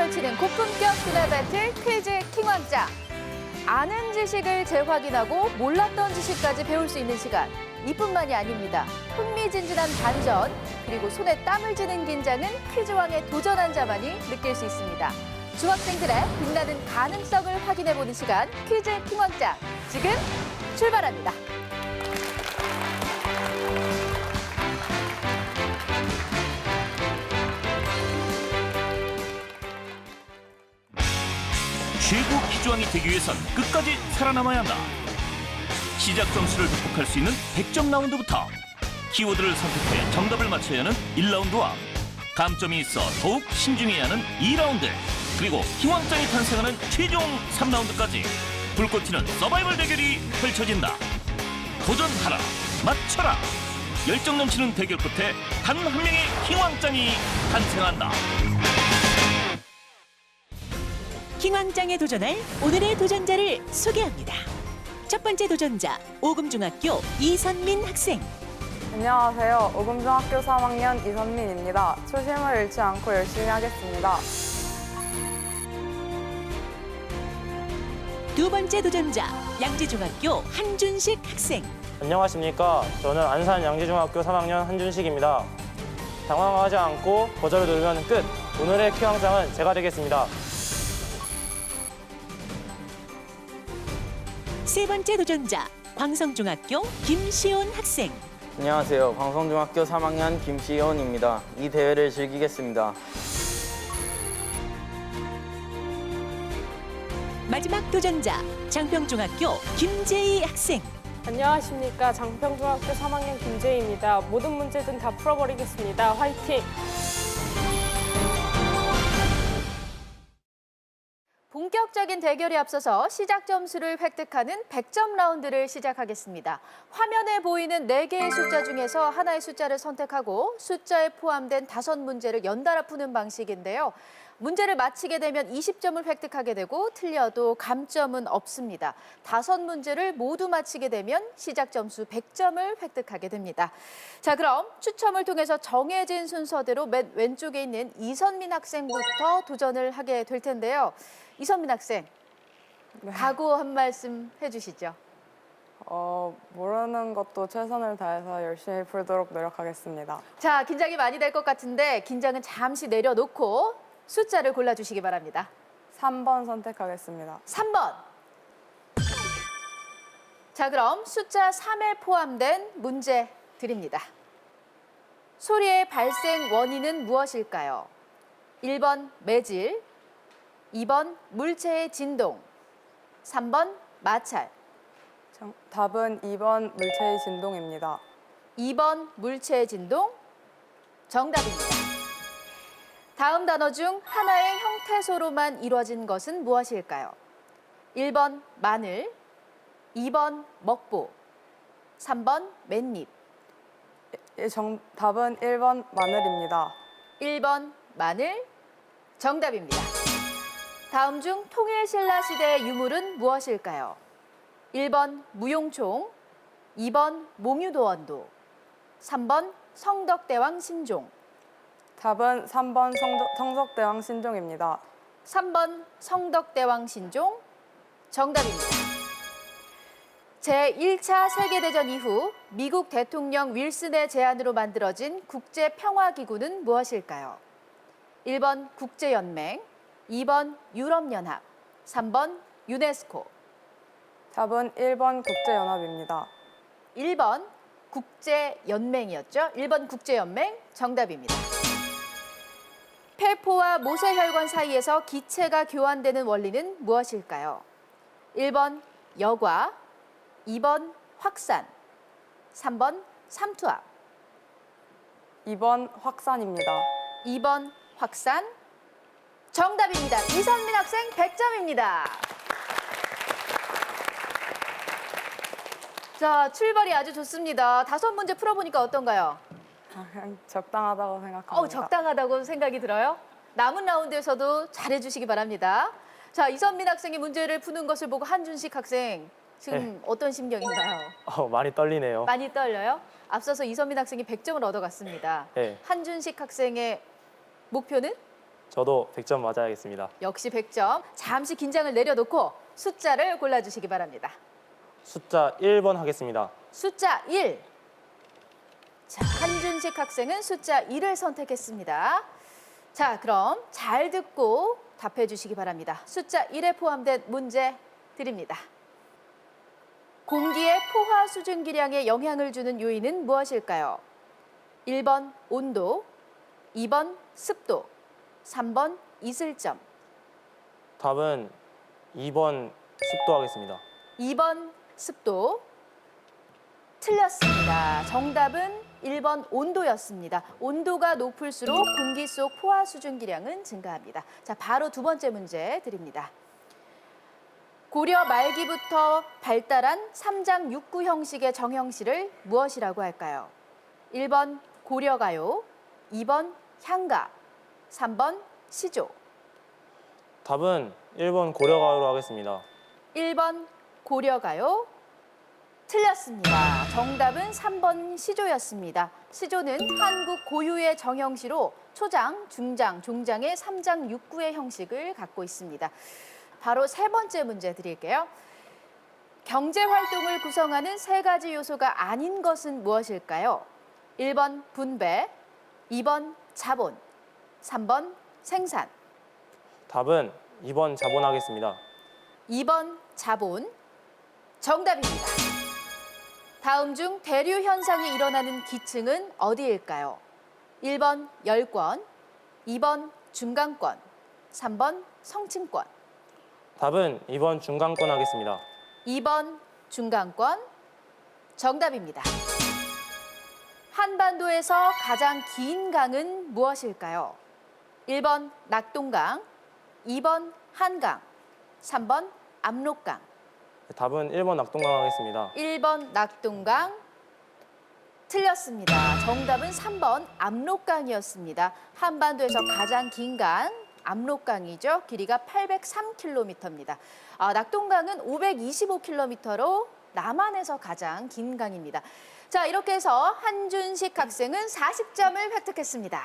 펼치는 고품격 두뇌 배틀 퀴즈 킹왕짱. 아는 지식을 재확인하고 몰랐던 지식까지 배울 수 있는 시간. 이뿐만이 아닙니다. 흥미진진한 반전, 그리고 손에 땀을 쥐는 긴장은 퀴즈왕에 도전한 자만이 느낄 수 있습니다. 중학생들의 빛나는 가능성을 확인해보는 시간, 퀴즈 킹왕짱. 지금 출발합니다. 최고 퀴즈왕이 되기 위해선 끝까지 살아남아야 한다. 시작 점수를 극복할 수 있는 100점 라운드부터 키워드를 선택해 정답을 맞춰야 하는 1라운드와 감점이 있어 더욱 신중해야 하는 2라운드, 그리고 킹왕짱이 탄생하는 최종 3라운드까지 불꽃 튀는 서바이벌 대결이 펼쳐진다. 도전하라, 맞춰라. 열정 넘치는 대결 끝에 단 한 명의 킹왕짱이 탄생한다. 킹왕짱에 도전할 오늘의 도전자를 소개합니다. 첫 번째 도전자, 오금중학교 이선민 학생. 안녕하세요. 오금중학교 3학년 이선민입니다. 초심을 잃지 않고 열심히 하겠습니다. 두 번째 도전자, 양지중학교 한준식 학생. 안녕하십니까. 저는 안산 양지중학교 3학년 한준식입니다. 당황하지 않고 버저를 누르면 끝. 오늘의 퀴왕짱은 제가 되겠습니다. 세 번째 도전자, 광성중학교 김시온 학생. 안녕하세요. 광성중학교 3학년 김시온입니다. 이 대회를 즐기겠습니다. 마지막 도전자, 장평중학교 김재희 학생. 안녕하십니까. 장평중학교 3학년 김재희입니다. 모든 문제든 다 풀어버리겠습니다. 화이팅! 본격적인 대결에 앞서서 시작 점수를 획득하는 100점 라운드를 시작하겠습니다. 화면에 보이는 4개의 숫자 중에서 하나의 숫자를 선택하고 숫자에 포함된 5문제를 연달아 푸는 방식인데요. 문제를 맞히게 되면 20점을 획득하게 되고 틀려도 감점은 없습니다. 5문제를 모두 맞히게 되면 시작 점수 100점을 획득하게 됩니다. 자, 그럼 추첨을 통해서 정해진 순서대로 맨 왼쪽에 있는 이선민 학생부터 도전을 하게 될 텐데요. 이선민 학생, 각오 한 말씀 해주시죠. 모르는 것도 최선을 다해서 열심히 풀도록 노력하겠습니다. 자, 긴장이 많이 될 것 같은데 긴장은 잠시 내려놓고 숫자를 골라주시기 바랍니다. 3번 선택하겠습니다. 3번. 자, 그럼 숫자 3에 포함된 문제 드립니다. 소리의 발생 원인은 무엇일까요? 1번 매질, 2번 물체의 진동, 3번 마찰. 답은 2번 물체의 진동입니다. 2번 물체의 진동, 정답입니다. 다음 단어 중 하나의 형태소로만 이루어진 것은 무엇일까요? 1번 마늘, 2번 먹보, 3번 맨잎. 답은 1번 마늘입니다. 1번 마늘, 정답입니다. 다음 중 통일신라 시대의 유물은 무엇일까요? 1번 무용총, 2번 몽유도원도, 3번 성덕대왕 신종. 답은 3번 성덕대왕 신종입니다. 3번 성덕대왕 신종, 정답입니다. 제1차 세계대전 이후 미국 대통령 윌슨의 제안으로 만들어진 국제평화기구는 무엇일까요? 1번 국제연맹, 2번 유럽연합, 3번 유네스코. 답은 1번 국제연합입니다. 1번 국제연맹이었죠? 1번 국제연맹, 정답입니다. 폐포와 모세혈관 사이에서 기체가 교환되는 원리는 무엇일까요? 1번 여과, 2번 확산, 3번 삼투압. 2번 확산입니다. 2번 확산, 정답입니다. 이선민 학생 100점입니다. 자, 출발이 아주 좋습니다. 5문제 풀어보니까 어떤가요? 그냥 적당하다고 생각합니다. 적당하다고 생각이 들어요? 남은 라운드에서도 잘해주시기 바랍니다. 자, 이선민 학생이 문제를 푸는 것을 보고 한준식 학생, 지금 어떤 심경인가요? 많이 떨리네요. 많이 떨려요? 앞서서 이선민 학생이 100점을 얻어갔습니다. 네. 한준식 학생의 목표는? 저도 100점 맞아야겠습니다. 역시 100점. 잠시 긴장을 내려놓고 숫자를 골라주시기 바랍니다. 숫자 1번 하겠습니다. 숫자 1. 자, 한준식 학생은 숫자 1을 선택했습니다. 자, 그럼 잘 듣고 답해 주시기 바랍니다. 숫자 1에 포함된 문제 드립니다. 공기의 포화 수증기량에 영향을 주는 요인은 무엇일까요? 1번 온도, 2번 습도, 3번 이슬점, 답은 2번 습도 하겠습니다. 2번 습도. 틀렸습니다. 정답은 1번 온도였습니다. 온도가 높을수록 공기 속 포화 수증기량은 증가합니다. 자, 바로 두 번째 문제 드립니다. 고려 말기부터 발달한 삼장육구 형식의 정형시를 무엇이라고 할까요? 1번 고려가요, 2번 향가, 3번 시조. 답은 1번 고려가요로 하겠습니다. 1번 고려가요. 틀렸습니다. 정답은 3번 시조였습니다. 시조는 한국 고유의 정형시로 초장, 중장, 종장의 삼장육구의 형식을 갖고 있습니다. 바로 세 번째 문제 드릴게요. 경제활동을 구성하는 세 가지 요소가 아닌 것은 무엇일까요? 1번 분배, 2번 자본, 3번 생산. 답은 2번 자본 하겠습니다. 2번 자본. 정답입니다. 다음 중 대류 현상이 일어나는 기층은 어디일까요? 1번 열권, 2번 중간권, 3번 성층권. 답은 2번 중간권 하겠습니다. 2번 중간권. 정답입니다. 한반도에서 가장 긴 강은 무엇일까요? 1번 낙동강, 2번 한강, 3번 압록강. 답은 1번 낙동강 하겠습니다. 1번 낙동강. 틀렸습니다. 정답은 3번 압록강이었습니다. 한반도에서 가장 긴 강, 압록강이죠. 길이가 803km입니다. 낙동강은 525km로 남한에서 가장 긴 강입니다. 자, 이렇게 해서 한준식 학생은 40점을 획득했습니다.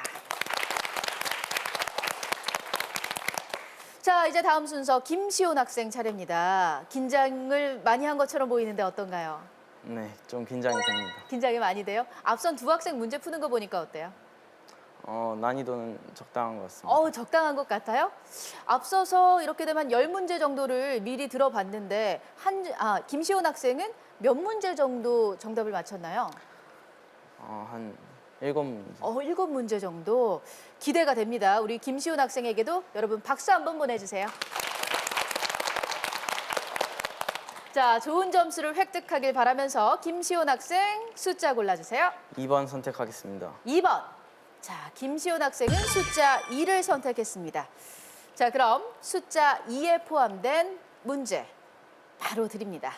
자, 이제 다음 순서 김시온 학생 차례입니다. 긴장을 많이 한 것처럼 보이는데 어떤가요? 네, 좀 긴장이 됩니다. 긴장이 많이 돼요? 앞선 두 학생 문제 푸는 거 보니까 어때요? 난이도는 적당한 것 같습니다. 적당한 것 같아요? 앞서서 이렇게 되면 10문제 정도를 미리 들어봤는데 김시온 학생은 몇 문제 정도 정답을 맞췄나요? 한 7문제. 7문제 정도. 기대가 됩니다. 우리 김시온 학생에게도 여러분 박수 한번 보내주세요. 자, 좋은 점수를 획득하길 바라면서 김시온 학생 숫자 골라주세요. 2번 선택하겠습니다. 2번. 자, 김시온 학생은 숫자 2를 선택했습니다. 자, 그럼 숫자 2에 포함된 문제 바로 드립니다.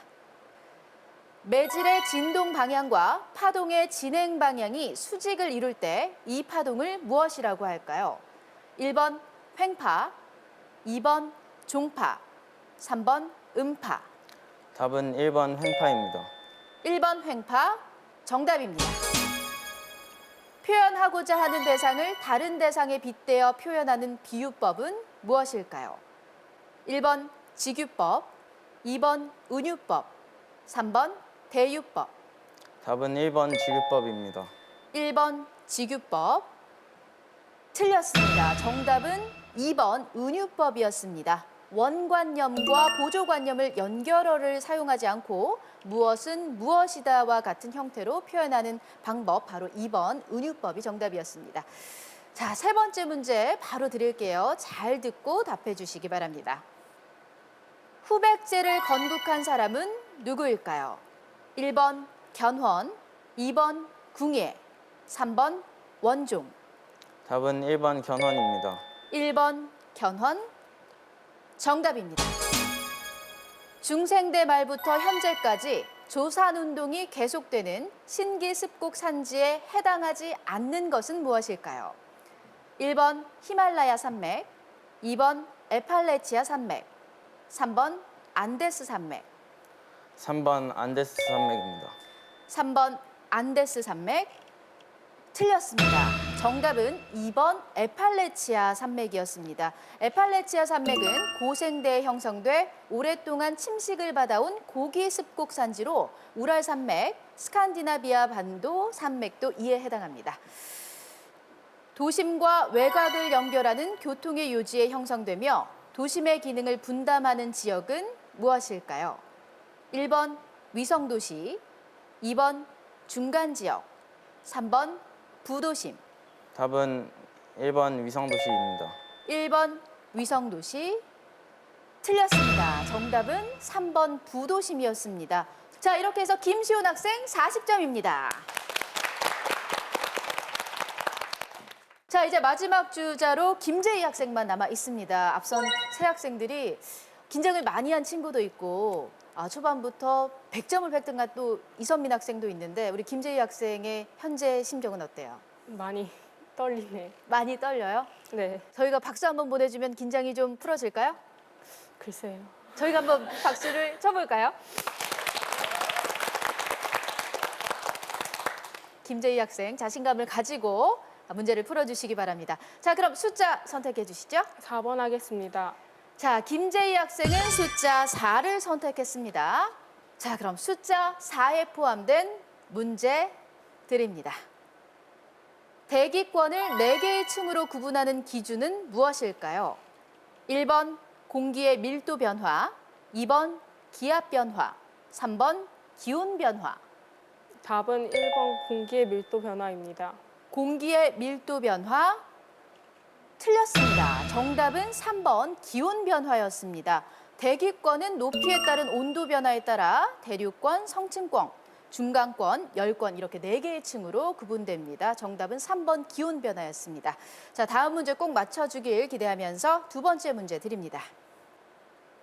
매질의 진동 방향과 파동의 진행 방향이 수직을 이룰 때 이 파동을 무엇이라고 할까요? 1번 횡파, 2번 종파, 3번 음파. 답은 1번 횡파입니다. 1번 횡파. 정답입니다. 표현하고자 하는 대상을 다른 대상에 빗대어 표현하는 비유법은 무엇일까요? 1번 직유법, 2번 은유법, 3번 대유법. 답은 1번 직유법입니다. 1번 직유법. 틀렸습니다. 정답은 2번 은유법이었습니다. 원관념과 보조관념을 연결어를 사용하지 않고 무엇은 무엇이다와 같은 형태로 표현하는 방법, 바로 2번 은유법이 정답이었습니다. 자, 세 번째 문제 바로 드릴게요. 잘 듣고 답해 주시기 바랍니다. 후백제를 건국한 사람은 누구일까요? 1번 견훤, 2번 궁예, 3번 원종. 답은 1번 견훤입니다. 1번 견훤. 정답입니다. 중생대 말부터 현재까지 조산운동이 계속되는 신기습국 산지에 해당하지 않는 것은 무엇일까요? 1번 히말라야 산맥, 2번 에팔레치아 산맥, 3번 안데스 산맥. 3번 안데스 산맥입니다. 3번 안데스 산맥. 틀렸습니다. 정답은 2번 에팔레치아 산맥이었습니다. 에팔레치아 산맥은 고생대에 형성돼 오랫동안 침식을 받아온 고기 습곡 산지로 우랄 산맥, 스칸디나비아 반도 산맥도 이에 해당합니다. 도심과 외곽을 연결하는 교통의 요지에 형성되며 도심의 기능을 분담하는 지역은 무엇일까요? 1번 위성도시, 2번 중간지역, 3번 부도심. 답은 1번 위성도시입니다. 1번 위성도시 틀렸습니다. 정답은 3번 부도심이었습니다. 자, 이렇게 해서 김시훈 학생 40점입니다. 자, 이제 마지막 주자로 김재희 학생만 남아 있습니다. 앞선 세 학생들이 긴장을 많이 한 친구도 있고 초반부터 100점을 획득한 또 이선민 학생도 있는데 우리 김재희 학생의 현재 심정은 어때요? 많이 떨리네. 많이 떨려요? 네, 저희가 박수 한번 보내주면 긴장이 좀 풀어질까요? 글쎄요. 저희가 한번 박수를 쳐볼까요? 김재희 학생 자신감을 가지고 문제를 풀어주시기 바랍니다. 자, 그럼 숫자 선택해 주시죠. 4번 하겠습니다. 자, 김재희 학생은 숫자 4를 선택했습니다. 자, 그럼 숫자 4에 포함된 문제 드립니다. 대기권을 4개의 층으로 구분하는 기준은 무엇일까요? 1번 공기의 밀도 변화, 2번 기압 변화, 3번 기온 변화. 답은 1번 공기의 밀도 변화입니다. 공기의 밀도 변화 틀렸습니다. 정답은 3번 기온 변화였습니다. 대기권은 높이에 따른 온도 변화에 따라 대륙권, 성층권, 중간권, 열권 이렇게 4개의 층으로 구분됩니다. 정답은 3번 기온 변화였습니다. 자, 다음 문제 꼭 맞춰주길 기대하면서 두 번째 문제 드립니다.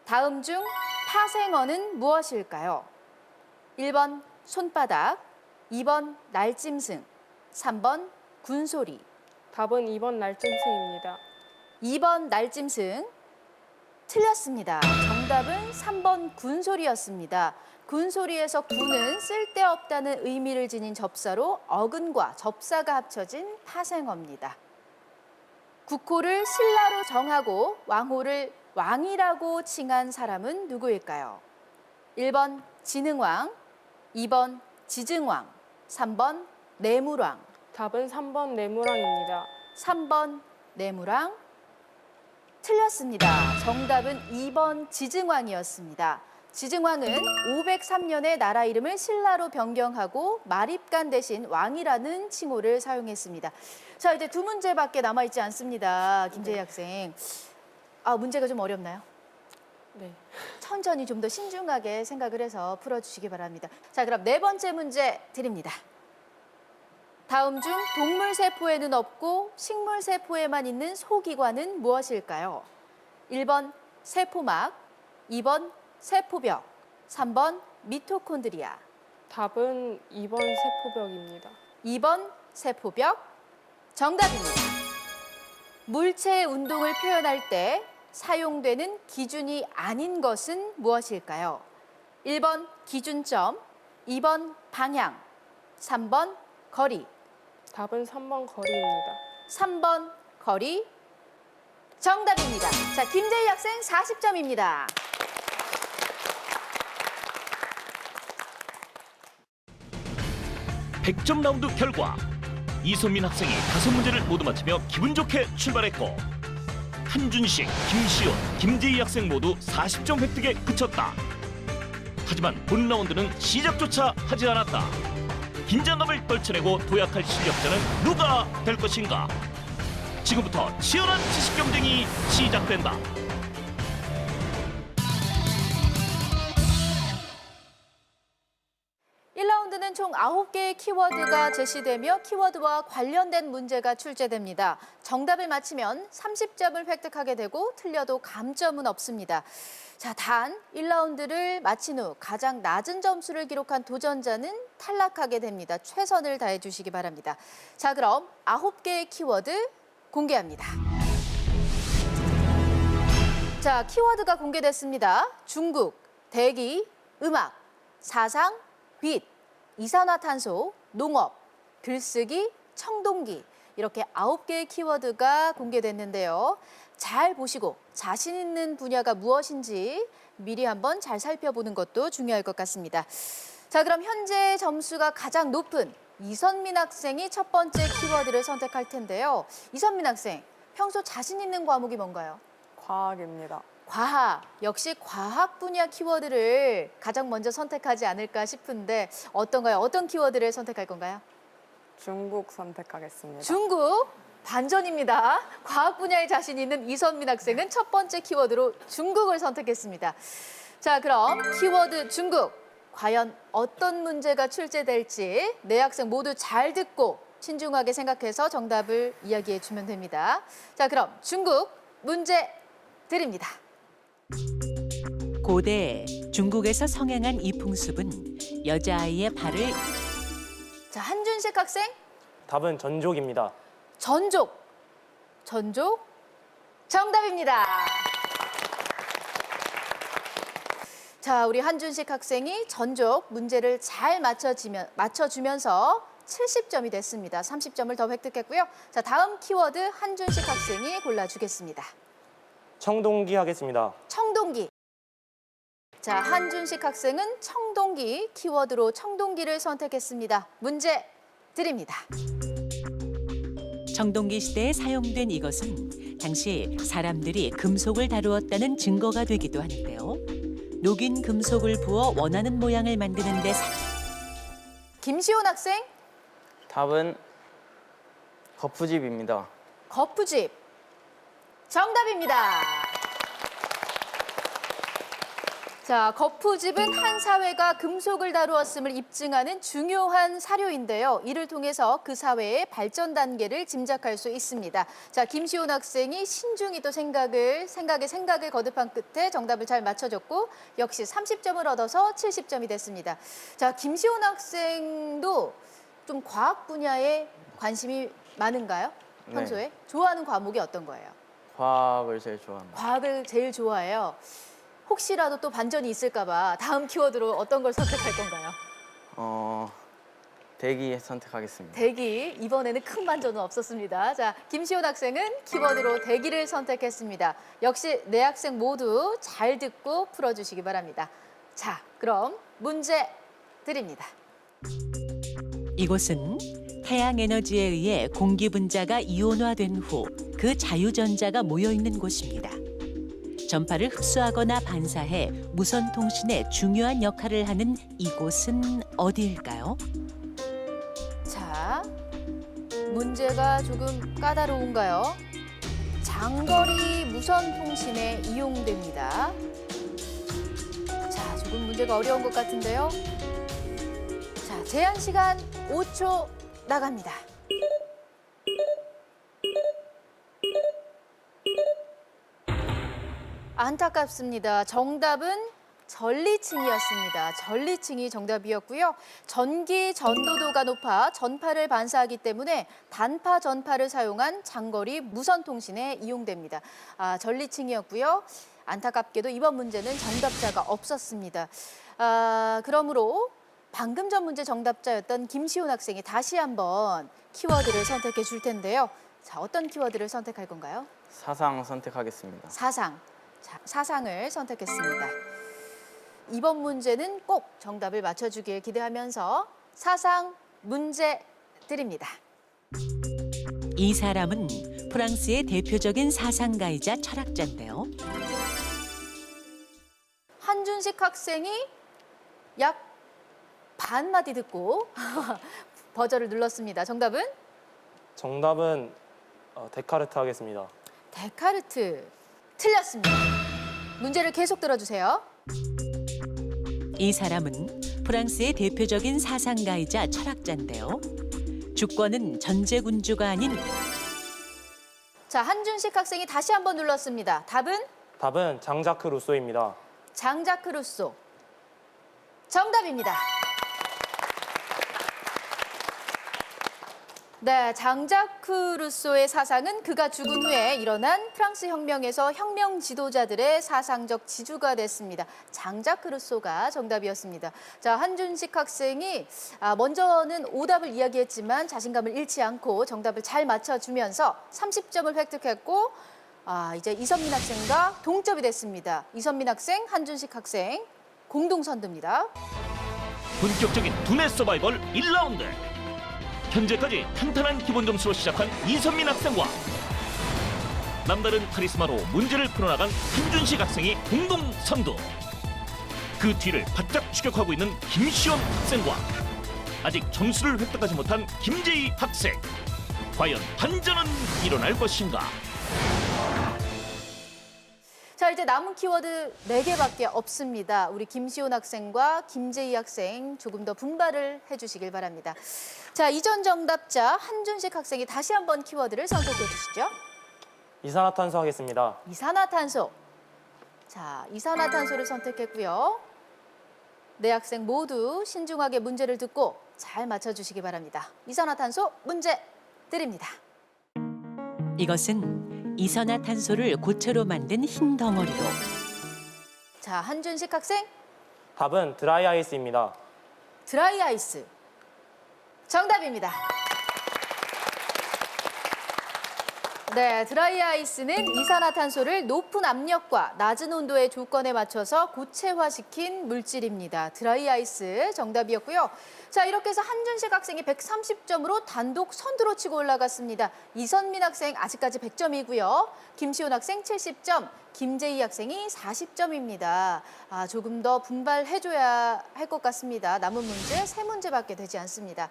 다음 중 파생어는 무엇일까요? 1번 손바닥, 2번 날짐승, 3번 군소리. 답은 2번 날짐승입니다. 2번 날짐승 틀렸습니다. 정답은 3번 군소리였습니다. 군소리에서 군은 쓸데없다는 의미를 지닌 접사로 어근과 접사가 합쳐진 파생어입니다. 국호를 신라로 정하고 왕호를 왕이라고 칭한 사람은 누구일까요? 1번 진흥왕, 2번 지증왕, 3번 내물왕. 답은 3번 내무랑입니다. 3번 내무랑 틀렸습니다. 정답은 2번 지증왕이었습니다. 지증왕은 503년에 나라 이름을 신라로 변경하고 마립간 대신 왕이라는 칭호를 사용했습니다. 자, 이제 두 문제밖에 남아있지 않습니다. 김재희 학생. 문제가 좀 어렵나요? 네. 천천히 좀 더 신중하게 생각을 해서 풀어주시기 바랍니다. 자, 그럼 네 번째 문제 드립니다. 다음 중 동물 세포에는 없고 식물 세포에만 있는 소기관은 무엇일까요? 1번 세포막, 2번 세포벽, 3번 미토콘드리아. 답은 2번 세포벽입니다. 2번 세포벽 정답입니다. 물체의 운동을 표현할 때 사용되는 기준이 아닌 것은 무엇일까요? 1번 기준점, 2번 방향, 3번 거리. 답은 3번 거리입니다. 3번 거리 정답입니다. 자, 김재희 학생 40점입니다. (100점) 라운드 결과 이선민 학생이 5문제를 모두 맞히며 기분 좋게 출발했고 한준식, 김시온, 김재희 학생 모두 40점 획득에 그쳤다. 하지만 본 라운드는 시작조차 하지 않았다. 긴장감을 떨쳐내고 도약할 실력자는 누가 될 것인가? 지금부터 치열한 지식 경쟁이 시작된다. (1라운드는) 총 9개의 키워드가 제시되며 키워드와 관련된 문제가 출제됩니다. 정답을 맞히면 30점을 획득하게 되고 틀려도 감점은 없습니다. 자, 단 1라운드를 마친 후 가장 낮은 점수를 기록한 도전자는 탈락하게 됩니다. 최선을 다해 주시기 바랍니다. 자, 그럼 9개의 키워드 공개합니다. 자, 키워드가 공개됐습니다. 중국, 대기, 음악, 사상, 빛, 이산화탄소, 농업, 글쓰기, 청동기. 이렇게 9개의 키워드가 공개됐는데요. 잘 보시고 자신 있는 분야가 무엇인지 미리 한번 잘 살펴보는 것도 중요할 것 같습니다. 자, 그럼 현재 점수가 가장 높은 이선민 학생이 첫 번째 키워드를 선택할 텐데요. 이선민 학생, 평소 자신 있는 과목이 뭔가요? 과학입니다. 과학, 역시 과학 분야 키워드를 가장 먼저 선택하지 않을까 싶은데 어떤가요? 어떤 키워드를 선택할 건가요? 중국 선택하겠습니다. 중국, 반전입니다. 과학 분야에 자신 있는 이선민 학생은 첫 번째 키워드로 중국을 선택했습니다. 자, 그럼 키워드 중국, 과연 어떤 문제가 출제될지 네 학생 모두 잘 듣고 신중하게 생각해서 정답을 이야기해 주면 됩니다. 자, 그럼 중국 문제 드립니다. 고대 중국에서 성행한 이 풍습은 여자아이의 발을 자, 한준식 학생, 답은 전족입니다. 전족. 전족 정답입니다. 자, 우리 한준식 학생이 전족 문제를 잘 맞춰주면서 70점이 됐습니다. 30점을 더 획득했고요. 자, 다음 키워드 한준식 학생이 골라주겠습니다. 청동기 하겠습니다. 청동기. 자, 한준식 학생은 청동기 키워드로 청동기를 선택했습니다. 문제 드립니다. 청동기 시대에 사용된 이것은 당시 사람들이 금속을 다루었다는 증거가 되기도 하는데요. 녹인 금속을 부어 원하는 모양을 만드는 데 김시온 학생, 답은 거푸집입니다. 거푸집. 정답입니다. 자, 거푸집은 한 사회가 금속을 다루었음을 입증하는 중요한 사료인데요. 이를 통해서 그 사회의 발전 단계를 짐작할 수 있습니다. 자, 김시온 학생이 신중히 또 생각을 거듭한 끝에 정답을 잘 맞춰줬고 역시 30점을 얻어서 70점이 됐습니다. 자, 김시온 학생도 좀 과학 분야에 관심이 많은가요? 평소에? 네. 좋아하는 과목이 어떤 거예요? 과학을 제일 좋아합니다. 과학을 제일 좋아해요. 혹시라도 또 반전이 있을까 봐 다음 키워드로 어떤 걸 선택할 건가요? 대기 선택하겠습니다. 대기. 이번에는 큰 반전은 없었습니다. 자, 김시온 학생은 키워드로 대기를 선택했습니다. 역시 네 학생 모두 잘 듣고 풀어주시기 바랍니다. 자, 그럼 문제 드립니다. 이곳은 태양 에너지에 의해 공기 분자가 이온화된 후 그 자유전자가 모여 있는 곳입니다. 전파를 흡수하거나 반사해 무선 통신에 중요한 역할을 하는 이곳은 어디일까요? 자, 문제가 조금 까다로운가요? 장거리 무선 통신에 이용됩니다. 자, 조금 문제가 어려운 것 같은데요. 자, 제한 시간 5초 나갑니다. 안타깝습니다. 정답은 전리층이었습니다. 전리층이 정답이었고요. 전기 전도도가 높아 전파를 반사하기 때문에 단파 전파를 사용한 장거리 무선 통신에 이용됩니다. 전리층이었고요. 안타깝게도 이번 문제는 정답자가 없었습니다. 그러므로 방금 전 문제 정답자였던 김시온 학생이 다시 한번 키워드를 선택해 줄 텐데요. 자, 어떤 키워드를 선택할 건가요? 사상 선택하겠습니다. 사상. 자, 사상을 선택했습니다. 이번 문제는 꼭 정답을 맞춰주길 기대하면서 사상 문제 드립니다. 이 사람은 프랑스의 대표적인 사상가이자 철학자인데요. 한준식 학생이 약 반마디 듣고 버저를 눌렀습니다. 정답은? 정답은 데카르트 하겠습니다. 데카르트. 틀렸습니다. 문제를 계속 들어주세요. 이 사람은 프랑스의 대표적인 사상가이자 철학자인데요. 주권은 전제군주가 아닌 자, 한준식 학생이 다시 한번 눌렀습니다. 답은? 답은 장자크 루소입니다. 장자크 루소. 정답입니다. 네, 장자크 루소의 사상은 그가 죽은 후에 일어난 프랑스 혁명에서 혁명 지도자들의 사상적 지주가 됐습니다. 장자크 루소가 정답이었습니다. 자, 한준식 학생이 먼저는 오답을 이야기했지만 자신감을 잃지 않고 정답을 잘 맞춰주면서 30점을 획득했고 이제 이선민 학생과 동점이 됐습니다. 이선민 학생, 한준식 학생 공동 선두입니다. 본격적인 두뇌 서바이벌 1라운드. 현재까지 탄탄한 기본 점수로 시작한 이선민 학생과 남다른 카리스마로 문제를 풀어나간 한준식 학생이 공동 선두. 그 뒤를 바짝 추격하고 있는 김시원 학생과 아직 점수를 획득하지 못한 김재희 학생. 과연 반전은 일어날 것인가? 자, 이제 남은 키워드 4개밖에 없습니다. 우리 김시온 학생과 김재희 학생 조금 더 분발을 해주시길 바랍니다. 자, 이전 정답자 한준식 학생이 다시 한번 키워드를 선택해 주시죠. 이산화탄소 하겠습니다. 이산화탄소. 자, 이산화탄소를 선택했고요. 네 학생 모두 신중하게 문제를 듣고 잘 맞춰주시기 바랍니다. 이산화탄소 문제 드립니다. 이것은 이산화탄소를 고체로 만든 흰 덩어리로 자, 한준식 학생 답은 드라이 아이스입니다. 드라이 아이스. 정답입니다. 네, 드라이 아이스는 이산화탄소를 높은 압력과 낮은 온도의 조건에 맞춰서 고체화시킨 물질입니다. 드라이 아이스 정답이었고요. 자, 이렇게 해서 한준식 학생이 130점으로 단독 선두로 치고 올라갔습니다. 이선민 학생 아직까지 100점이고요. 김시온 학생 70점, 김재희 학생이 40점입니다. 조금 더 분발해줘야 할 것 같습니다. 남은 문제 3문제밖에 되지 않습니다.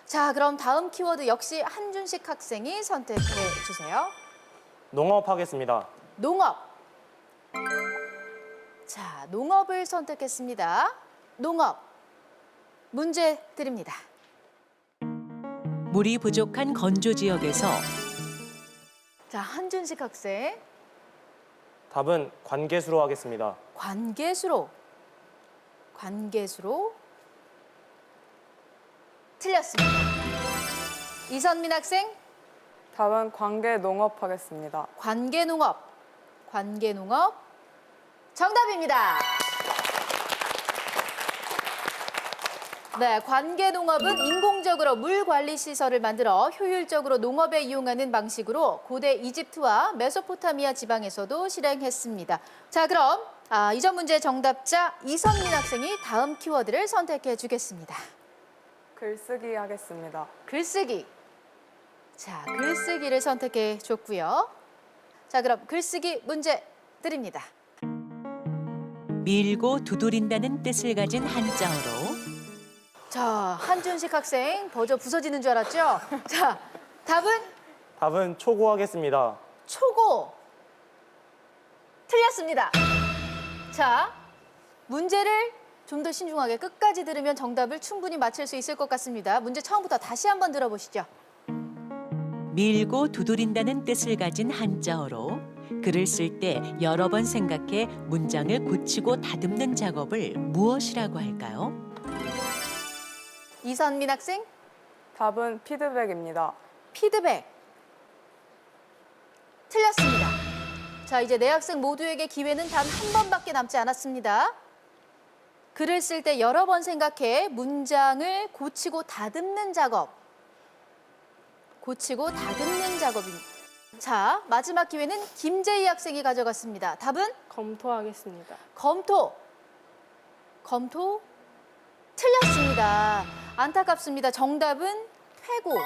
자, 그럼 다음 키워드 역시 한준식 학생이 선택해 주세요. 농업 하겠습니다. 농업. 자, 농업을 선택했습니다. 농업. 문제 드립니다. 물이 부족한 건조 지역에서 자, 한준식 학생. 답은 관계수로 하겠습니다. 관계수로. 관계수로. 틀렸습니다. 이선민 학생. 답은 관계 농업 하겠습니다. 관계농업. 관계농업. 정답입니다. 네, 관계농업은 인공적으로 물 관리 시설을 만들어 효율적으로 농업에 이용하는 방식으로 고대 이집트와 메소포타미아 지방에서도 실행했습니다. 자, 그럼 이전 문제 정답자 이선민 학생이 다음 키워드를 선택해 주겠습니다. 글쓰기 하겠습니다. 글쓰기. 자, 글쓰기를 선택해 줬고요. 자, 그럼 글쓰기 문제 드립니다. 밀고 두드린다는 뜻을 가진 한자어로 자, 한준식 학생 버저 부서지는 줄 알았죠? 자, 답은 답은 초고 하겠습니다. 초고. 틀렸습니다. 자, 문제를 좀 더 신중하게 끝까지 들으면 정답을 충분히 맞힐 수 있을 것 같습니다. 문제 처음부터 다시 한번 들어보시죠. 밀고 두드린다는 뜻을 가진 한자어로 글을 쓸 때 여러 번 생각해 문장을 고치고 다듬는 작업을 무엇이라고 할까요? 이선민 학생, 답은 피드백입니다. 피드백. 틀렸습니다. 자, 이제 네 학생 모두에게 기회는 단 한 번밖에 남지 않았습니다. 글을 쓸 때 여러 번 생각해 문장을 고치고 다듬는 작업. 고치고 다듬는 작업입니다. 자, 마지막 기회는 김재희 학생이 가져갔습니다. 답은 검토하겠습니다. 검토. 검토. 틀렸습니다. 안타깝습니다. 정답은 퇴고.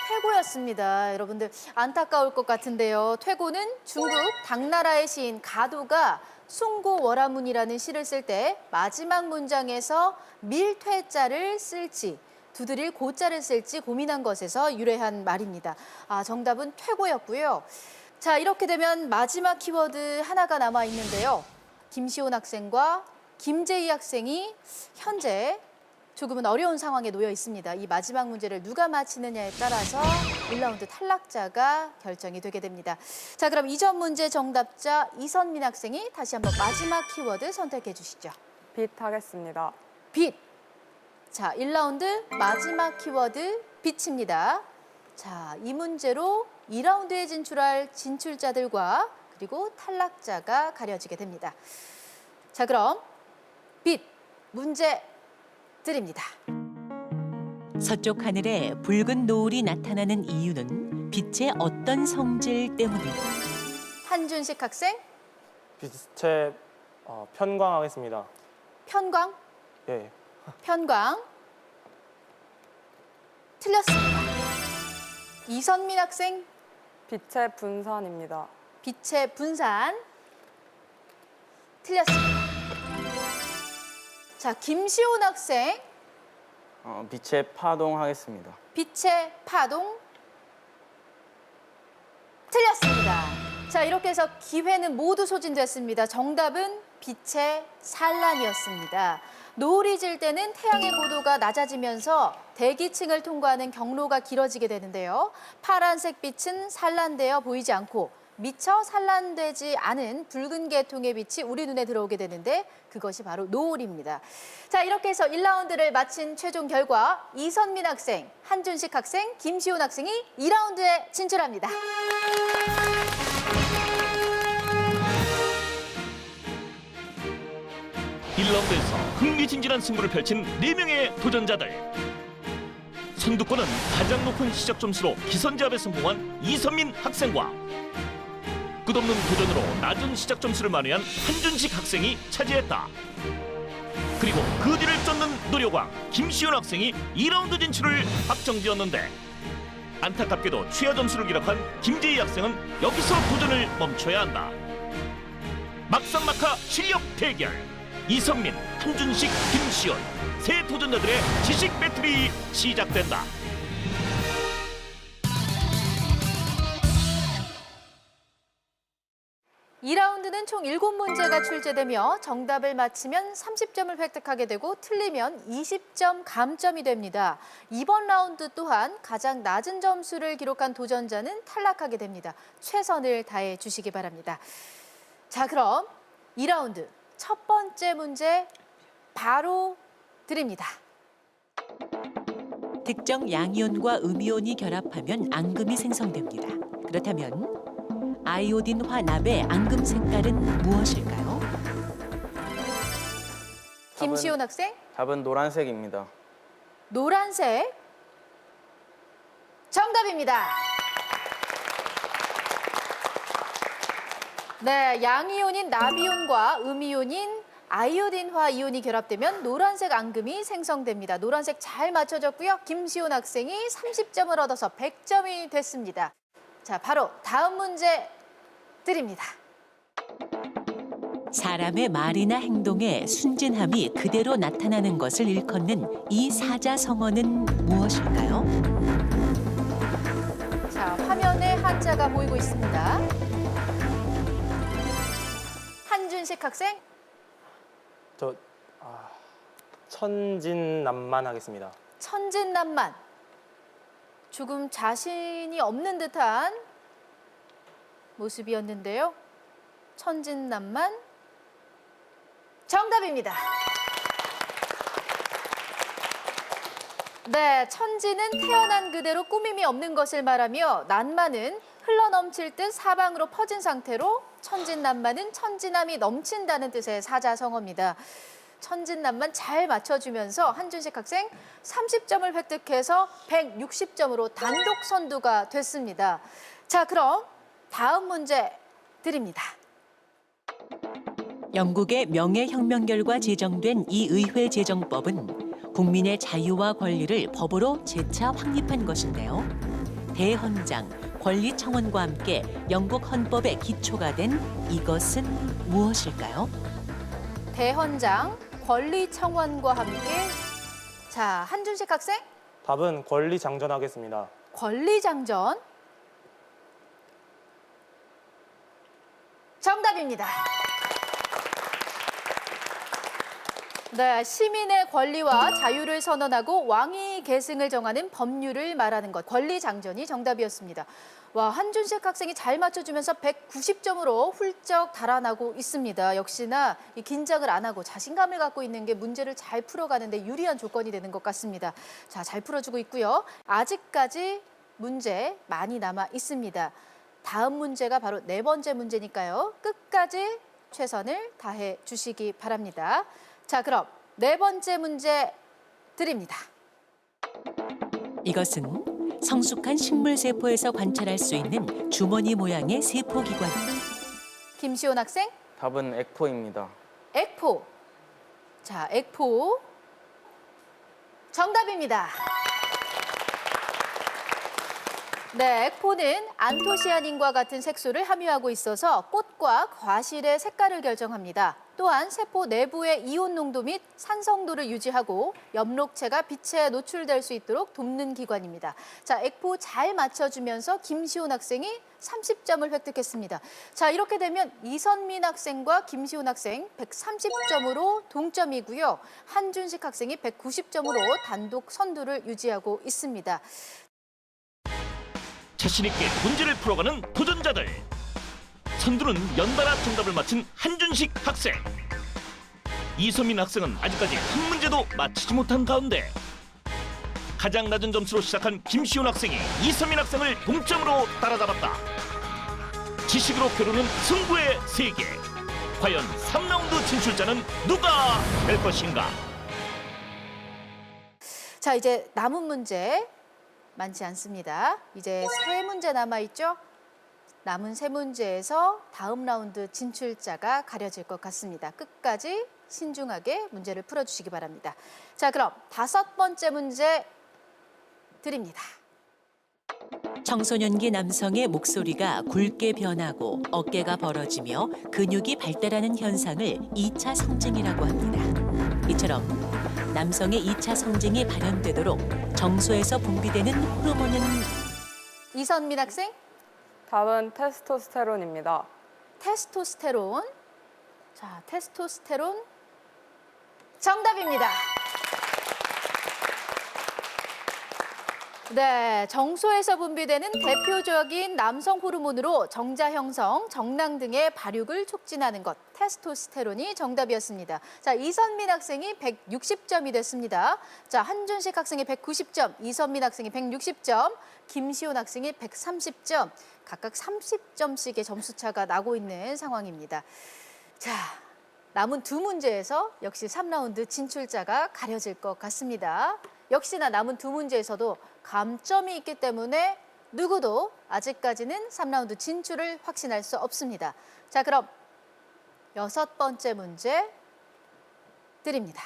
퇴고였습니다. 여러분들 안타까울 것 같은데요. 퇴고는 중국 당나라의 시인 가도가 숭고월화문이라는 시를 쓸 때 마지막 문장에서 밀퇴자를 쓸지 두드릴 고자를 쓸지 고민한 것에서 유래한 말입니다. 정답은 퇴고였고요. 자, 이렇게 되면 마지막 키워드 하나가 남아 있는데요. 김시온 학생과 김재희 학생이 현재 조금은 어려운 상황에 놓여 있습니다. 이 마지막 문제를 누가 맞히느냐에 따라서 1라운드 탈락자가 결정이 되게 됩니다. 자, 그럼 이전 문제 정답자 이선민 학생이 다시 한번 마지막 키워드 선택해 주시죠. 빛 하겠습니다. 빛. 자, 1라운드 마지막 키워드 빛입니다. 자, 이 문제로 2라운드에 진출할 진출자들과 그리고 탈락자가 가려지게 됩니다. 자, 그럼 빛 문제 드립니다. 서쪽 하늘에 붉은 노을이 나타나는 이유는 빛의 어떤 성질 때문일까요? 한준식 학생, 빛의 편광하겠습니다. 편광, 예. 편광. 틀렸습니다. 이선민 학생, 빛의 분산입니다. 빛의 분산. 틀렸습니다. 자, 김시온 학생, 빛의 파동 하겠습니다. 빛의 파동. 틀렸습니다. 자, 이렇게 해서 기회는 모두 소진됐습니다. 정답은 빛의 산란이었습니다. 노을이 질 때는 태양의 고도가 낮아지면서 대기층을 통과하는 경로가 길어지게 되는데요. 파란색 빛은 산란되어 보이지 않고 미처 산란되지 않은 붉은 계통의 빛이 우리 눈에 들어오게 되는데 그것이 바로 노을입니다. 자, 이렇게 해서 1라운드를 마친 최종 결과 이선민 학생, 한준식 학생, 김시온 학생이 2라운드에 진출합니다. 일라운드에서 흥미진진한 승부를 펼친 4명의 도전자들. 선두권은 가장 높은 시작 점수로 기선제압에 성공한 이선민 학생과 끝없는 도전으로 낮은 시작 점수를 만회한 한준식 학생이 차지했다. 그리고 그 뒤를 쫓는 노려광 김시훈 학생이 2라운드 진출을 확정지었는데 안타깝게도 최하 점수를 기록한 김재희 학생은 여기서 도전을 멈춰야 한다. 막상막하 실력 대결. 이선민, 한준식, 김시훈 세 도전자들의 지식 배틀이 시작된다. 2라운드는 총 7문제가 출제되며 정답을 맞히면 30점을 획득하게 되고 틀리면 20점 감점이 됩니다. 이번 라운드 또한 가장 낮은 점수를 기록한 도전자는 탈락하게 됩니다. 최선을 다해 주시기 바랍니다. 자, 그럼 2라운드 첫 번째 문제 바로 드립니다. 특정 양이온과 음이온이 결합하면 앙금이 생성됩니다. 그렇다면 아이오딘화 납의 앙금 색깔은 무엇일까요? 김시온 학생, 답은 노란색입니다. 노란색. 정답입니다. 네, 양이온인 나비온과 음이온인 아이오딘화 이온이 결합되면 노란색 앙금이 생성됩니다. 노란색 잘 맞춰졌고요. 김시온 학생이 30점을 얻어서 100점이 됐습니다. 자, 바로 다음 문제 드립니다. 사람의 말이나 행동에 순진함이 그대로 나타나는 것을 일컫는 이 사자성어는 무엇일까요? 자, 화면에 한자가 보이고 있습니다. 한준식 학생, 천진난만 하겠습니다. 천진난만. 조금 자신이 없는 듯한 모습이었는데요. 천진난만. 정답입니다. 네, 천진은 태어난 그대로 꾸밈이 없는 것을 말하며 난만은 흘러넘칠 듯 사방으로 퍼진 상태로 천진난만은 천진함이 넘친다는 뜻의 사자성어입니다. 천진난만 잘 맞춰주면서 한준식 학생 30점을 획득해서 160점으로 단독 선두가 됐습니다. 자, 그럼 다음 문제 드립니다. 영국의 명예혁명 결과 제정된 이 의회 제정법은 국민의 자유와 권리를 법으로 재차 확립한 것인데요. 대헌장, 권리청원과 함께 영국 헌법의 기초가 된 이것은 무엇일까요? 대헌장, 권리청원과 함께. 자, 한준식 학생, 답은 권리장전하겠습니다. 권리장전. 정답입니다. 네, 시민의 권리와 자유를 선언하고 왕위 계승을 정하는 법률을 말하는 것, 권리장전이 정답이었습니다. 와, 한준식 학생이 잘 맞춰주면서 190점으로 훌쩍 달아나고 있습니다. 역시나 이 긴장을 안 하고 자신감을 갖고 있는 게 문제를 잘 풀어가는데 유리한 조건이 되는 것 같습니다. 자, 잘 풀어주고 있고요. 아직까지 문제 많이 남아 있습니다. 다음 문제가 바로 네 번째 문제니까요. 끝까지 최선을 다해 주시기 바랍니다. 자, 그럼 네 번째 문제 드립니다. 이것은 성숙한 식물 세포에서 관찰할 수 있는 주머니 모양의 세포 기관입니다. 김시온 학생, 답은 액포입니다. 액포. 자, 액포. 정답입니다. 네, 액포는 안토시아닌과 같은 색소를 함유하고 있어서 꽃과 과실의 색깔을 결정합니다. 또한 세포 내부의 이온 농도 및 산성도를 유지하고 엽록체가 빛에 노출될 수 있도록 돕는 기관입니다. 자, 액포 잘 맞춰주면서 김시온 학생이 30점을 획득했습니다. 자, 이렇게 되면 이선민 학생과 김시온 학생 130점으로 동점이고요. 한준식 학생이 190점으로 단독 선두를 유지하고 있습니다. 자신 있게 문제를 풀어가는 도전자들. 선두는 연달아 정답을 맞힌 한준식 학생. 이선민 학생은 아직까지 한 문제도 맞히지 못한 가운데 가장 낮은 점수로 시작한 김시훈 학생이 이선민 학생을 동점으로 따라잡았다. 지식으로 겨루는 승부의 세계. 과연 3라운드 진출자는 누가 될 것인가? 자, 이제 남은 문제 많지 않습니다. 이제 세 문제 남아있죠? 남은 세 문제에서 다음 라운드 진출자가 가려질 것 같습니다. 끝까지 신중하게 문제를 풀어주시기 바랍니다. 자, 그럼 다섯 번째 문제 드립니다. 청소년기 남성의 목소리가 굵게 변하고 어깨가 벌어지며 근육이 발달하는 현상을 2차 성징이라고 합니다. 이처럼 남성의 2차 성징이 발현되도록 정소에서 분비되는 호르몬은 이선민 학생, 답은 테스토스테론입니다. 테스토스테론. 자, 테스토스테론 정답입니다. 네, 정소에서 분비되는 대표적인 남성 호르몬으로 정자 형성, 정랑 등의 발육을 촉진하는 것, 테스토스테론이 정답이었습니다. 자, 이선민 학생이 160점이 됐습니다. 자, 한준식 학생이 190점, 이선민 학생이 160점, 김시온 학생이 130점, 각각 30점씩의 점수차가 나고 있는 상황입니다. 자, 남은 두 문제에서 역시 3라운드 진출자가 가려질 것 같습니다. 역시나 남은 두 문제에서도 감점이 있기 때문에 누구도 아직까지는 3라운드 진출을 확신할 수 없습니다. 자, 그럼 여섯 번째 문제 드립니다.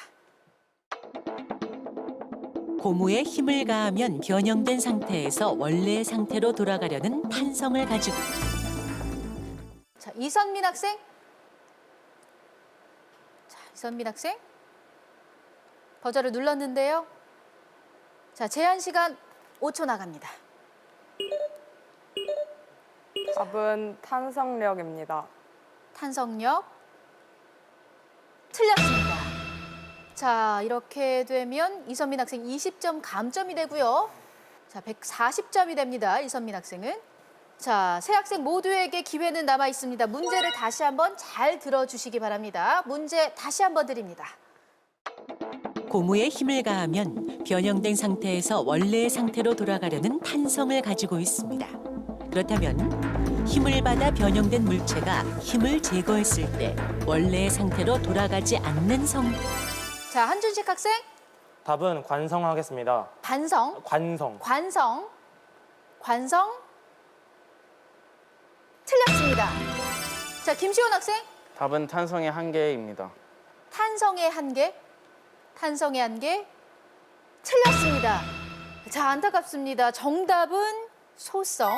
고무에 힘을 가하면 변형된 상태에서 원래의 상태로 돌아가려는 탄성을 가지고 자, 이선민 학생. 자, 이선민 학생. 버저를 눌렀는데요. 자, 제한 시간 5초 나갑니다. 답은 탄성력입니다. 탄성력 틀렸습니다. 자, 이렇게 되면 이선민 학생 20점 감점이 되고요. 자, 140점이 됩니다. 이선민 학생은. 자, 세 학생 모두에게 기회는 남아 있습니다. 문제를 다시 한번 잘 들어주시기 바랍니다. 문제 다시 한번 드립니다. 고무에 힘을 가하면 변형된 상태에서 원래의 상태로 돌아가려는 탄성을 가지고 있습니다. 그렇다면 힘을 받아 변형된 물체가 힘을 제거했을 때 원래의 상태로 돌아가지 않는 성... 자, 한준식 학생. 답은 관성하겠습니다. 반성. 관성. 관성. 틀렸습니다. 자, 김시원 학생. 답은 탄성의 한계입니다. 탄성의 한계. 탄성의 한계. 틀렸습니다. 자, 안타깝습니다. 정답은 소성,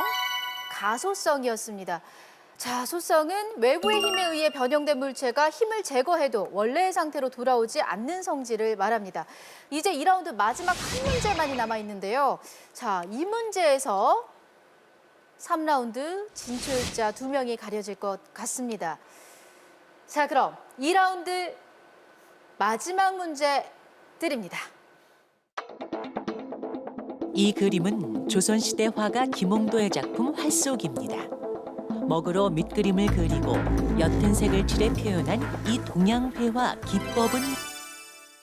가소성이었습니다. 자, 소성은 외부의 힘에 의해 변형된 물체가 힘을 제거해도 원래의 상태로 돌아오지 않는 성질을 말합니다. 이제 2라운드 마지막 한 문제만이 남아있는데요. 자, 이 문제에서 3라운드 진출자 2명이 가려질 것 같습니다. 자, 그럼 2라운드 마지막 문제 드립니다. 이 그림은 조선시대 화가 김홍도의 작품 활속입니다. 먹으로 밑그림을 그리고 옅은 색을 칠해 표현한 이 동양회화 기법은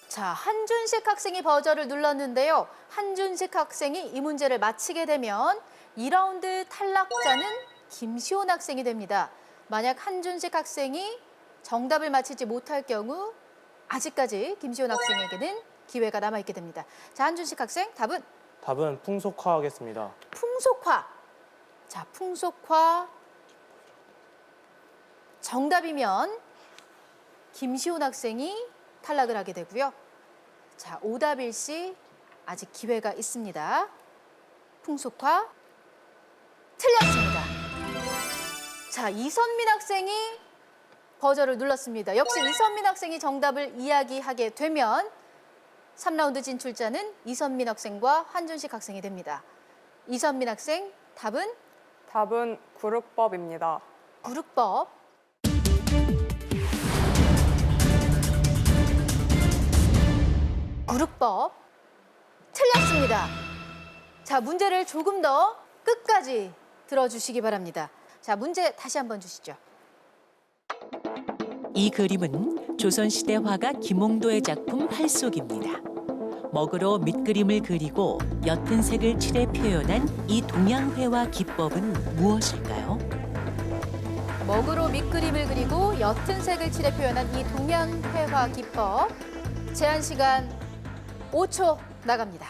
자, 한준식 학생이 버저를 눌렀는데요. 한준식 학생이 이 문제를 마치게 되면 2라운드 탈락자는 김시온 학생이 됩니다. 만약 한준식 학생이 정답을 맞히지 못할 경우 아직까지 김시온 학생에게는 기회가 남아있게 됩니다. 자, 한준식 학생 답은? 답은 풍속화 하겠습니다. 풍속화. 자, 풍속화. 정답이면 김시온 학생이 탈락을 하게 되고요. 자, 오답일 시 아직 기회가 있습니다. 풍속화 틀렸습니다. 자, 이선민 학생이 버저를 눌렀습니다. 역시 이선민 학생이 정답을 이야기하게 되면 3라운드 진출자는 이선민 학생과 한준식 학생이 됩니다. 이선민 학생 답은? 답은 구륵법입니다. 구륵법. 구륵법 틀렸습니다. 자, 문제를 조금 더 끝까지 들어주시기 바랍니다. 자, 문제 다시 한번 주시죠. 이 그림은 조선시대 화가 김홍도의 작품 활속입니다. 먹으로 밑그림을 그리고 옅은 색을 칠해 표현한 이 동양회화 기법은 무엇일까요? 먹으로 밑그림을 그리고 옅은 색을 칠해 표현한 이 동양회화 기법. 제한 시간 5초 나갑니다.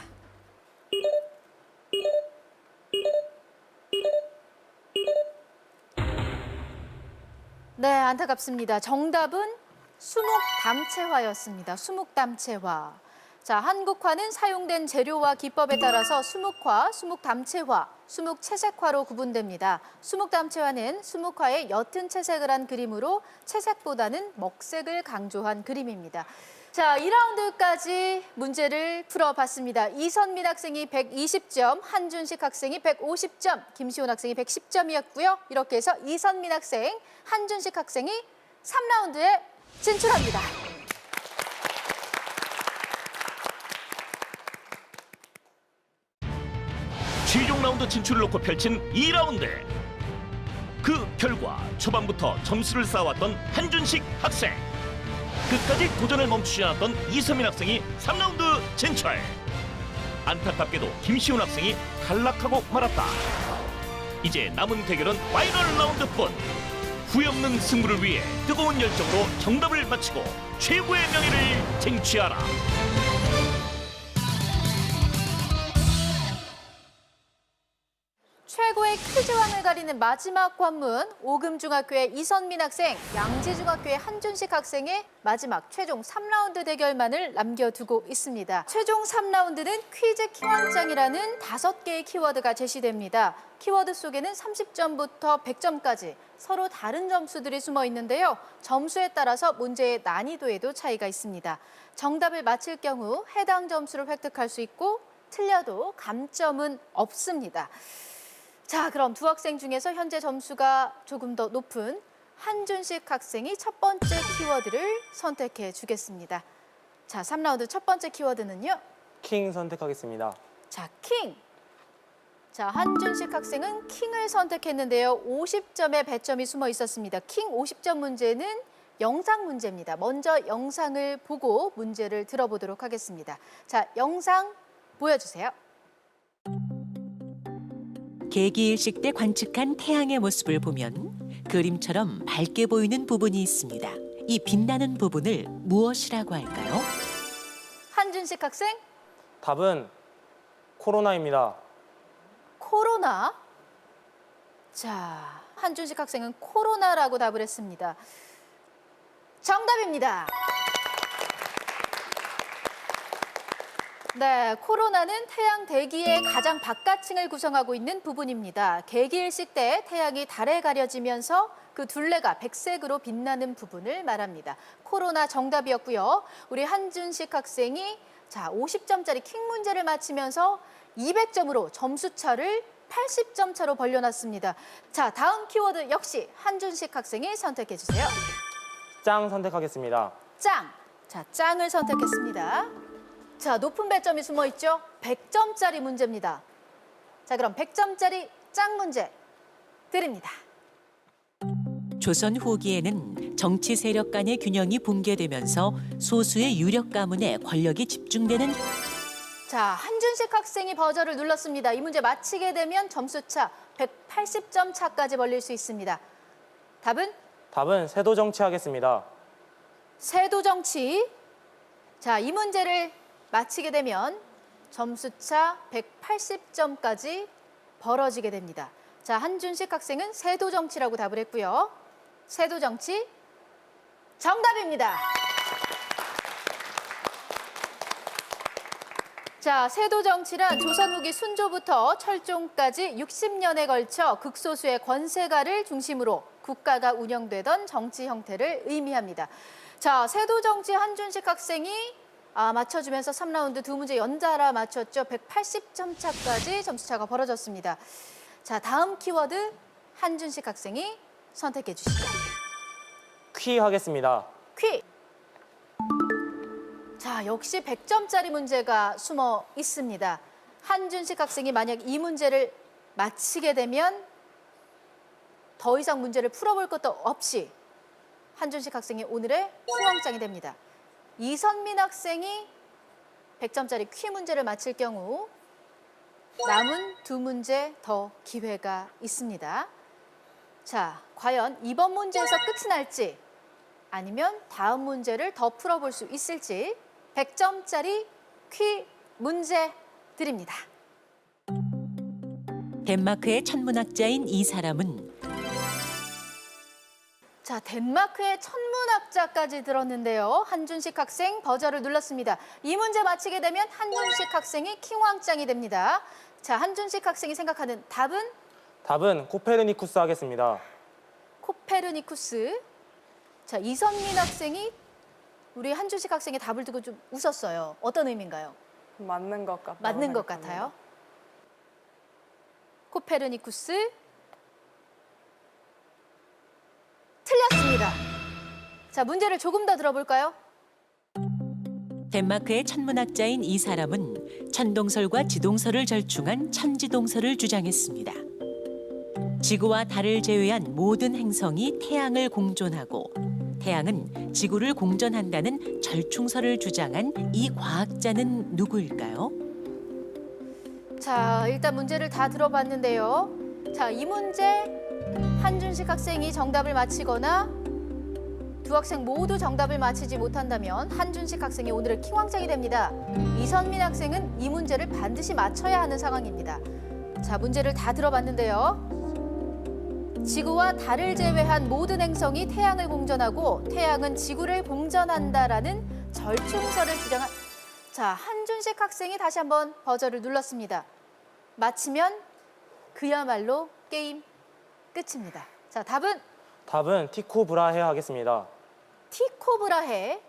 네, 안타깝습니다. 정답은 수묵담채화였습니다. 수묵담채화. 자, 한국화는 사용된 재료와 기법에 따라서 수묵화, 수묵담채화, 수묵채색화로 구분됩니다. 수묵담채화는 수묵화에 옅은 채색을 한 그림으로 채색보다는 먹색을 강조한 그림입니다. 자, 2라운드까지 문제를 풀어봤습니다. 이선민 학생이 120점, 한준식 학생이 150점, 김시온 학생이 110점이었고요. 이렇게 해서 이선민 학생, 한준식 학생이 3라운드에 진출합니다. 최종 라운드 진출을 놓고 펼친 2라운드. 그 결과 초반부터 점수를 쌓아왔던 한준식 학생. 끝까지 도전을 멈추지 않았던 이선민 학생이 3라운드 진출. 안타깝게도 김시훈 학생이 탈락하고 말았다. 이제 남은 대결은 파이널 라운드뿐. 후회 없는 승부를 위해 뜨거운 열정으로 정답을 맞히고 최고의 명예를 쟁취하라. 최고의 퀴즈왕을 가리는 마지막 관문, 오금중학교의 이선민 학생, 양지중학교의 한준식 학생의 마지막 최종 3라운드 대결만을 남겨두고 있습니다. 최종 3라운드는 퀴즈 킹왕짱이라는 5개의 키워드가 제시됩니다. 키워드 속에는 30점부터 100점까지 서로 다른 점수들이 숨어 있는데요. 점수에 따라서 문제의 난이도에도 차이가 있습니다. 정답을 맞힐 경우 해당 점수를 획득할 수 있고 틀려도 감점은 없습니다. 자, 그럼 두 학생 중에서 현재 점수가 조금 더 높은 한준식 학생이 첫 번째 키워드를 선택해 주겠습니다. 자, 3라운드 첫 번째 키워드는요. 킹 선택하겠습니다. 자, 킹. 자, 한준식 학생은 킹을 선택했는데요. 50점의 배점이 숨어 있었습니다. 킹 50점 문제는 영상 문제입니다. 먼저 영상을 보고 문제를 들어보도록 하겠습니다. 자, 영상 보여주세요. 개기일식 때 관측한 태양의 모습을 보면 그림처럼 밝게 보이는 부분이 있습니다. 이 빛나는 부분을 무엇이라고 할까요? 한준식 학생, 답은 코로나입니다. 코로나. 자, 한준식 학생은 코로나라고 답을 했습니다. 정답입니다. 네, 코로나는 태양 대기의 가장 바깥층을 구성하고 있는 부분입니다. 개기일식 때 태양이 달에 가려지면서 그 둘레가 백색으로 빛나는 부분을 말합니다. 코로나 정답이었고요. 우리 한준식 학생이 자 50점짜리 킹 문제를 맞히면서 200점으로 점수차를 80점 차로 벌려놨습니다. 자, 다음 키워드 역시 한준식 학생이 선택해 주세요. 짱 선택하겠습니다. 짱. 자, 짱을 선택했습니다. 자, 높은 배점이 숨어 있죠? 100점짜리 문제입니다. 자, 그럼 100점짜리 짱 문제 드립니다. 조선 후기에는 정치 세력 간의 균형이 붕괴되면서 소수의 유력 가문에 권력이 집중되는 자, 한준식 학생이 버저를 눌렀습니다. 이 문제 맞히게 되면 점수차 180점 차까지 벌릴 수 있습니다. 답은 답은 세도 정치하겠습니다. 세도 정치. 자, 이 문제를 맞히게 되면 점수차 180점까지 벌어지게 됩니다. 자, 한준식 학생은 세도 정치라고 답을 했고요. 세도 정치 정답입니다. 자, 세도 정치란 조선 후기 순조부터 철종까지 60년에 걸쳐 극소수의 권세가를 중심으로 국가가 운영되던 정치 형태를 의미합니다. 자, 세도 정치 한준식 학생이 맞춰주면서 3라운드 두 문제 연달아 맞췄죠. 180점 차까지 점수차가 벌어졌습니다. 자, 다음 키워드 한준식 학생이 선택해 주시죠. 퀴 하겠습니다. 퀴. 자, 역시 100점짜리 문제가 숨어 있습니다. 한준식 학생이 만약 이 문제를 맞히게 되면 더 이상 문제를 풀어볼 것도 없이 한준식 학생이 오늘의 수험장이 됩니다. 이선민 학생이 100점짜리 퀴 문제를 맞힐 경우 남은 두 문제 더 기회가 있습니다. 자, 과연 이번 문제에서 끝이 날지 아니면 다음 문제를 더 풀어볼 수 있을지 100점짜리 퀴 문제 드립니다. 덴마크의 천문학자인 이 사람은 자, 덴마크의 천문학자까지 들었는데요. 한준식 학생 버저를 눌렀습니다. 이 문제 맞히게 되면 한준식 학생이 킹왕짱이 됩니다. 자, 한준식 학생이 생각하는 답은? 답은 코페르니쿠스 하겠습니다. 코페르니쿠스. 자, 이선민 학생이 우리 한준식 학생의 답을 듣고 좀 웃었어요. 어떤 의미인가요? 맞는 것 같아요. 맞는 것 같아요. 코페르니쿠스. 틀렸습니다. 자, 문제를 조금 더 들어볼까요? 덴마크의 천문학자인 이 사람은 천동설과 지동설을 절충한 천지동설을 주장했습니다. 지구와 달을 제외한 모든 행성이 태양을 공존하고 태양은 지구를 공전한다는 절충설을 주장한 이 과학자는 누구일까요? 자, 일단 문제를 다 들어봤는데요. 자, 이 문제 한준식 학생이 정답을 맞히거나 두 학생 모두 정답을 맞히지 못한다면 한준식 학생이 오늘의 킹왕짱이 됩니다. 이선민 학생은 이 문제를 반드시 맞춰야 하는 상황입니다. 자, 문제를 다 들어봤는데요. 지구와 달을 제외한 모든 행성이 태양을 공전하고 태양은 지구를 공전한다라는 절충설을 주장한 자, 한준식 학생이 다시 한번 버저를 눌렀습니다. 맞히면 그야말로 게임 끝입니다. 자, 답은? 답은 티코 브라헤 하겠습니다. 티코 브라헤.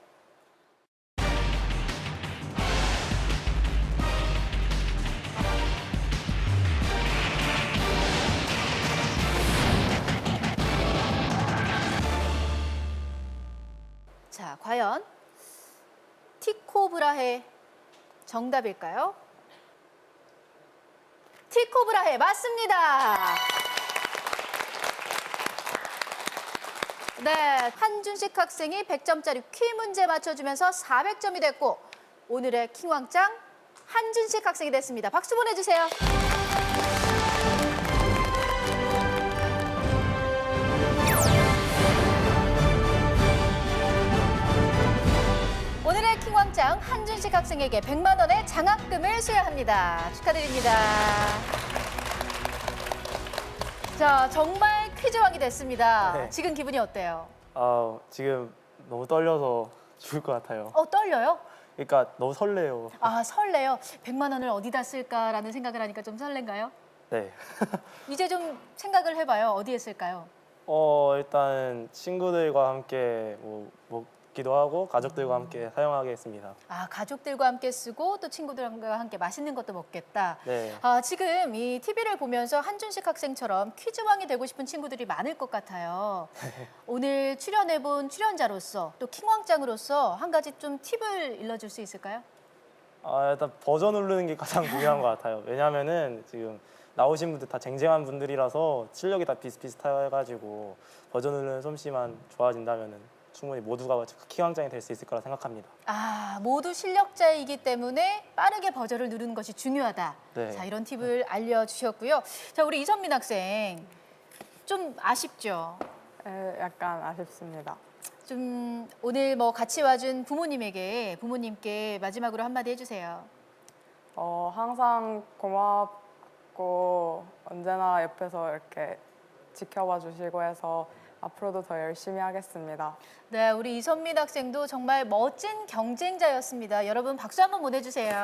자, 과연 티코 브라헤 정답일까요? 티코 브라헤 맞습니다. 네, 한준식 학생이 100점짜리 퀴 문제 맞춰주면서 400점이 됐고 오늘의 킹왕짱 한준식 학생이 됐습니다. 박수 보내주세요. 오늘의 킹왕짱 한준식 학생에게 100만 원의 장학금을 수여합니다. 축하드립니다. 자, 정말 퀴즈왕이 됐습니다. 네. 지금 기분이 어때요? 지금 너무 떨려서 죽을 것 같아요. 떨려요? 그러니까 너무 설레요. 설레요. 100만 원을 어디다 쓸까라는 생각을 하니까 좀 설렌가요? 네. 이제 좀 생각을 해봐요. 어디에 쓸까요? 일단 친구들과 함께 먹기도 하고 가족들과 함께 사용하겠습니다. 가족들과 함께 쓰고 또 친구들과 함께 맛있는 것도 먹겠다. 네. 지금 이 TV를 보면서 한준식 학생처럼 퀴즈왕이 되고 싶은 친구들이 많을 것 같아요. 오늘 출연해본 출연자로서 또 킹왕짱으로서 한 가지 좀 팁을 일러줄 수 있을까요? 일단 버전 누르는 게 가장 중요한 것 같아요. 왜냐하면은 지금 나오신 분들 다 쟁쟁한 분들이라서 실력이 다 비슷비슷해가지고 버전 누르는 솜씨만 좋아진다면은 충분히 모두가 키왕장이 될 수 있을 거라 생각합니다. 모두 실력자이기 때문에 빠르게 버저를 누르는 것이 중요하다. 네. 자, 이런 팁을 알려주셨고요. 자, 우리 이선민 학생 좀 아쉽죠? 약간 아쉽습니다. 좀 오늘 뭐 같이 와준 부모님께 마지막으로 한마디 해주세요. 항상 고맙고 언제나 옆에서 이렇게 지켜봐 주시고 해서 앞으로도 더 열심히 하겠습니다. 네, 우리 이선민 학생도 정말 멋진 경쟁자였습니다. 여러분 박수 한번 보내주세요.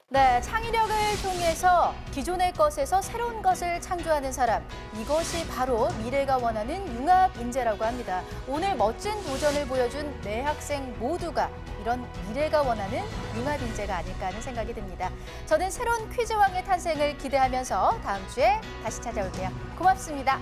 네, 창의력을 통해서 기존의 것에서 새로운 것을 창조하는 사람. 이것이 바로 미래가 원하는 융합 인재라고 합니다. 오늘 멋진 도전을 보여준 네 학생 모두가 이런 미래가 원하는 융합 인재가 아닐까 하는 생각이 듭니다. 저는 새로운 퀴즈왕의 탄생을 기대하면서 다음 주에 다시 찾아올게요. 고맙습니다.